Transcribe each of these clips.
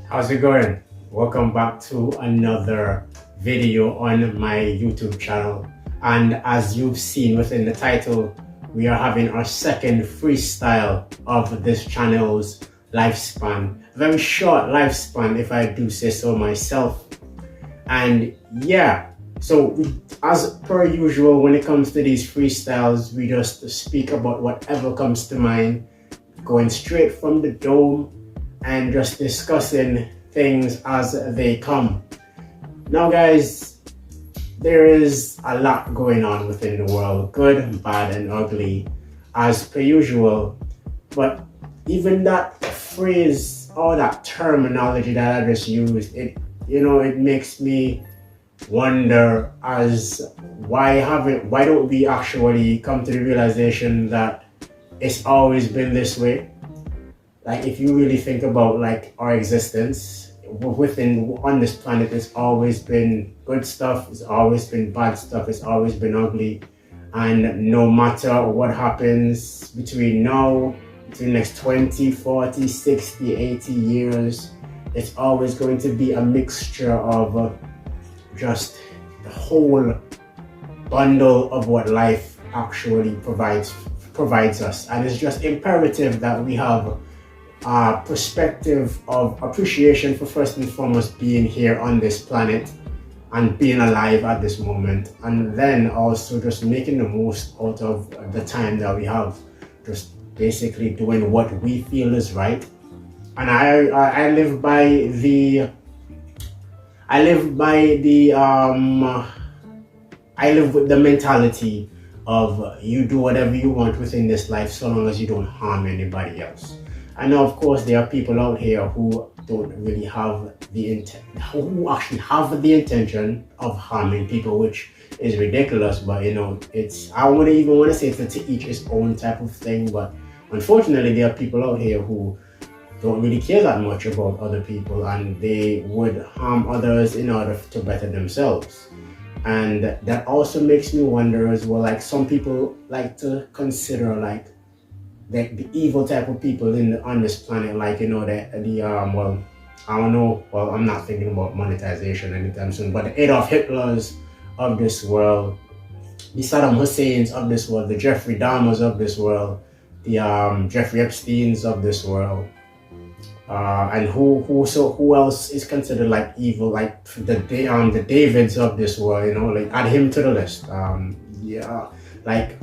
How's it going? Welcome back to another video on my YouTube channel. And as you've seen within the title, we are having our second freestyle of this channel's lifespan. Very short lifespan, if I do say so myself. And yeah, so as per usual, when it comes to these freestyles, we just speak about whatever comes to mind, going straight from the dome and just discussing things as they come. Now guys, there is a lot going on within the world, good, bad and ugly, as per usual. But even that phrase or that terminology that I just used, it makes me wonder as why don't we actually come to the realization that it's always been this way? Like, if you really think about like our existence on this planet, it's always been good stuff, it's always been bad stuff, it's always been ugly. And no matter what happens between the next 20, 40, 60, 80 years, it's always going to be a mixture of just the whole bundle of what life actually provides us. And it's just imperative that we have a perspective of appreciation for, first and foremost, being here on this planet and being alive at this moment, and then also just making the most out of the time that we have, just basically doing what we feel is right. And I live by the with the mentality of you do whatever you want within this life so long as you don't harm anybody else. I know, of course, there are people out here who don't really have the intent, who actually have the intention of harming people, which is ridiculous. But I wouldn't even want to say it's to each his own type of thing. But unfortunately, there are people out here who don't really care that much about other people, and they would harm others in order to better themselves. And that also makes me wonder as well, like, some people like to consider like the evil type of people on this planet, like well, I don't know, well, I'm not thinking about monetization anytime soon, but the Adolf Hitlers of this world, the Saddam Husseins of this world, the Jeffrey Dahmers of this world, the Jeffrey Epsteins of this world, and who else is considered like evil, like the Davids of this world, like add him to the list. Like,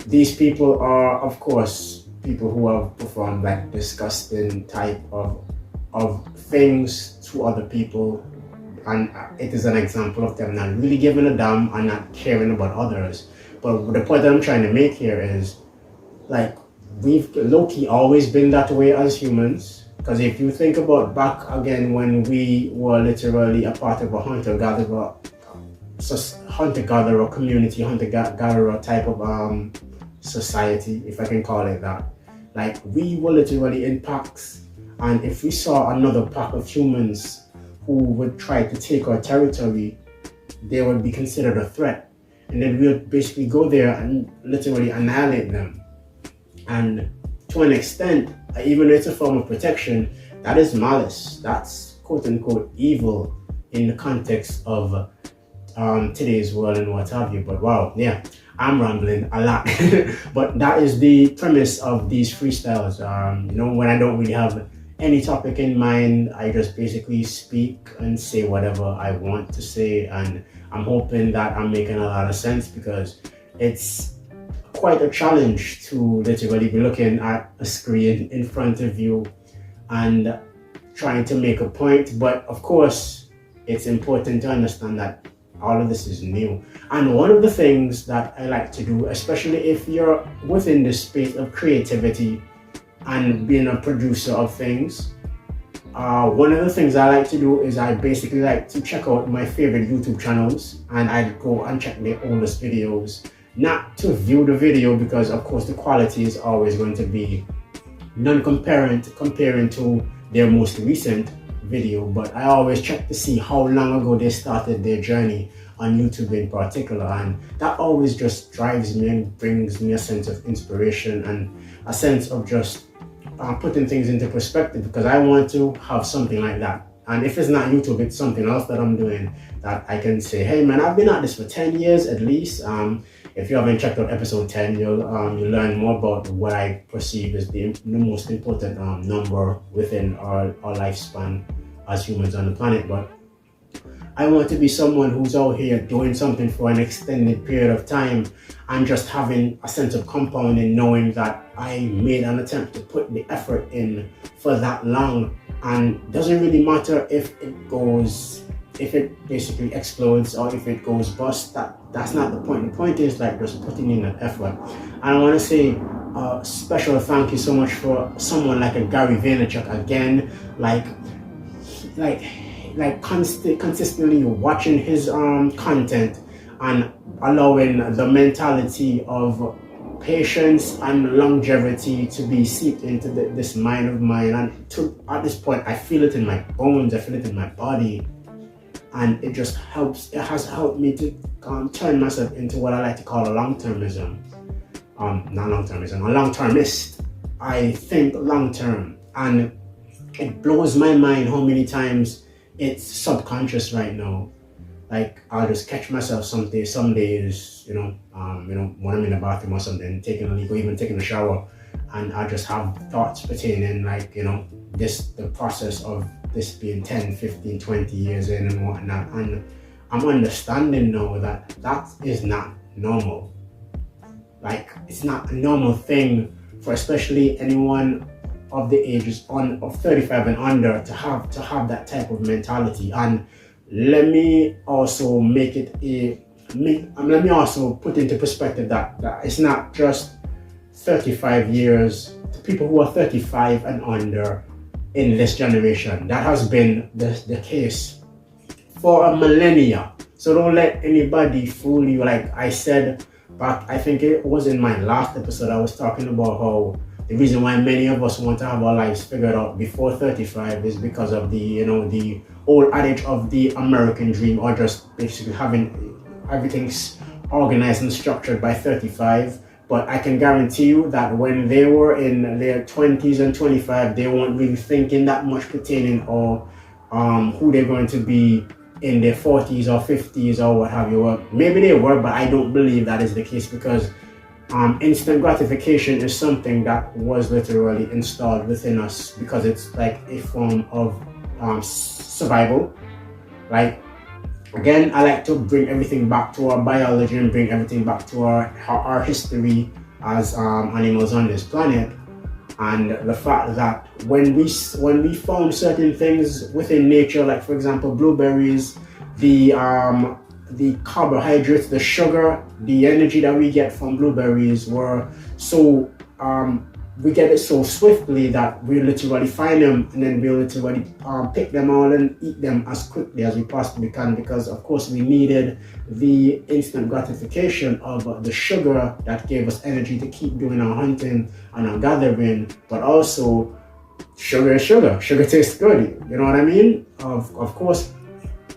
these people are, of course, people who have performed like disgusting type of things to other people, and it is an example of them not really giving a damn and not caring about others. But the point that I'm trying to make here is, like, we've low-key always been that way as humans. Because if you think about back again when we were literally a part of a hunter-gatherer community, hunter-gatherer type of society, if I can call it that. Like, we were literally in packs, and if we saw another pack of humans who would try to take our territory, they would be considered a threat, and then we would basically go there and literally annihilate them. And to an extent, even though it's a form of protection, that is malice. That's quote-unquote evil in the context of today's world and what have you. But wow, yeah, I'm rambling a lot. But that is the premise of these freestyles. When I don't really have any topic in mind, I just basically speak and say whatever I want to say, and I'm hoping that I'm making a lot of sense, because it's quite a challenge to literally be looking at a screen in front of you and trying to make a point. But of course, it's important to understand that all of this is new. And one of the things that I like to do, especially if you're within the space of creativity and being a producer of things, one of the things I like to do is I basically like to check out my favorite YouTube channels, and I go and check their oldest videos. Not to view the video, because of course the quality is always going to be comparing to their most recent video, but I always check to see how long ago they started their journey on YouTube in particular, and that always just drives me and brings me a sense of inspiration and a sense of just putting things into perspective, because I want to have something like that. And if it's not YouTube, it's something else that I'm doing that I can say, hey man, I've been at this for 10 years at least. If you haven't checked out episode 10, you'll learn more about what I perceive as the most important number within our lifespan as humans on the planet. But I want to be someone who's out here doing something for an extended period of time and just having a sense of compounding, knowing that I made an attempt to put the effort in for that long. And doesn't really matter if it basically explodes or if it goes bust. That's not the point. The point is like just putting in that effort. And I want to say a special thank you so much for someone like a Gary Vaynerchuk again, consistently watching his content and allowing the mentality of patience and longevity to be seeped into this mind of mine. And at this point, I feel it in my bones, I feel it in my body, and it just helps. It has helped me to turn myself into what I like to call a long-termism. Not long-termism, a long-termist. I think long-term, and it blows my mind how many times it's subconscious right now. Like I'll just catch myself some days, when I'm in the bathroom or something, taking a leak or even taking a shower, and I just have thoughts pertaining the process of this being 10, 15, 20 years in and whatnot. And I'm understanding now that is not normal. Like it's not a normal thing for especially anyone of the ages of 35 and under to have that type of mentality. And let me also let me also put into perspective that it's not just 35 years. The people who are 35 and under in this generation, that has been the case for a millennia. So don't let anybody fool you. Like I said back, I think it was in my last episode, I was talking about how the reason why many of us want to have our lives figured out before 35 is because of the old adage of the American dream, or just basically having everything's organized and structured by 35. But I can guarantee you that when they were in their 20s and 25, they weren't really thinking that much pertaining or who they're going to be in their 40s or 50s or what have you. Maybe they were, but I don't believe that is the case, because instant gratification is something that was literally installed within us because it's like a form of survival. Like, again, I like to bring everything back to our biology and bring everything back to our history as animals on this planet. And the fact that when we found certain things within nature, like for example blueberries, the carbohydrates, the sugar, the energy that we get from blueberries were so we get it so swiftly that we literally find them and then we literally pick them all and eat them as quickly as we possibly can, because of course we needed the instant gratification of the sugar that gave us energy to keep doing our hunting and our gathering. But also sugar is sugar. Sugar tastes good, you know what I mean? Of course,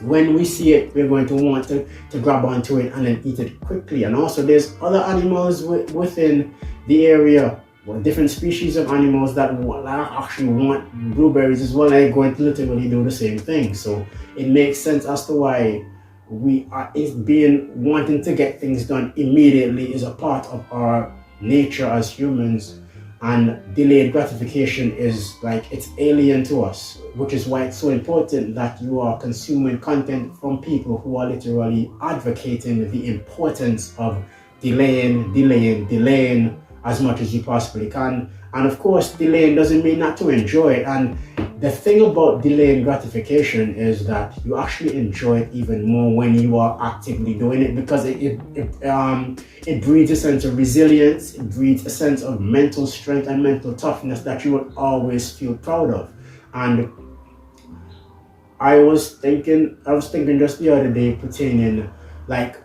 when we see it, we're going to want to grab onto it and then eat it quickly. And also there's other animals within the area, different species of animals that actually want blueberries as well. They're going to literally do the same thing. So it makes sense as to why wanting to get things done immediately is a part of our nature as humans. And delayed gratification is like, it's alien to us, which is why it's so important that you are consuming content from people who are literally advocating the importance of delaying as much as you possibly can. And of course, delaying doesn't mean not to enjoy it. And the thing about delaying gratification is that you actually enjoy it even more when you are actively doing it, because it breeds a sense of resilience, it breeds a sense of mental strength and mental toughness that you will always feel proud of. And I was thinking just the other day pertaining, like,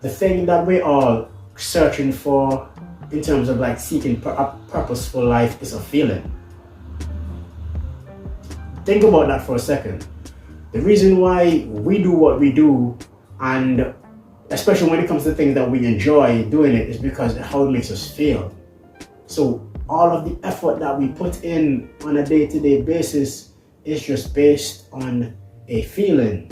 the thing that we're all searching for in terms of like seeking a purposeful life is a feeling. Think about that for a second. The reason why we do what we do, and especially when it comes to things that we enjoy doing it, is because of how it makes us feel. So all of the effort that we put in on a day-to-day basis is just based on a feeling.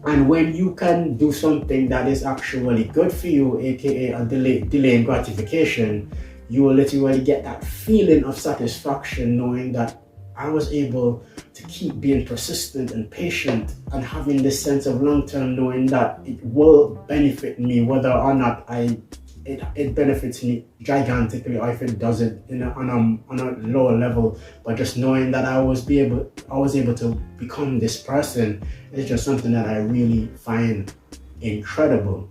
And when you can do something that is actually good for you, aka a delayed gratification, you will literally get that feeling of satisfaction knowing that I was able to keep being persistent and patient and having this sense of long-term knowing that it will benefit me whether or not it benefits me gigantically, or if it doesn't on a lower level. But just knowing that I was able to become this person is just something that I really find incredible.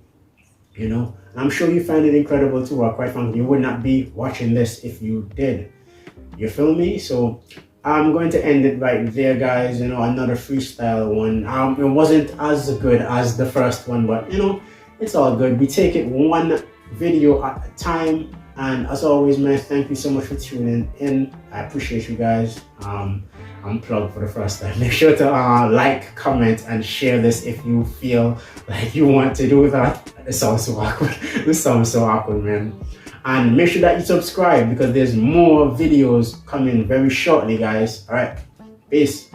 And I'm sure you find it incredible too, or quite frankly, you would not be watching this if you did. You feel me? So I'm going to end it right there, guys. Another freestyle one. It wasn't as good as the first one, but it's all good. We take it one video at a time. And as always, man, thank you so much for tuning in. I appreciate you guys. I'm plugged for the first time. Make sure to like, comment, and share this if you feel like you want to do that. It sounds so awkward. This sounds so awkward, man. And make sure that you subscribe because there's more videos coming very shortly, guys. All right, peace.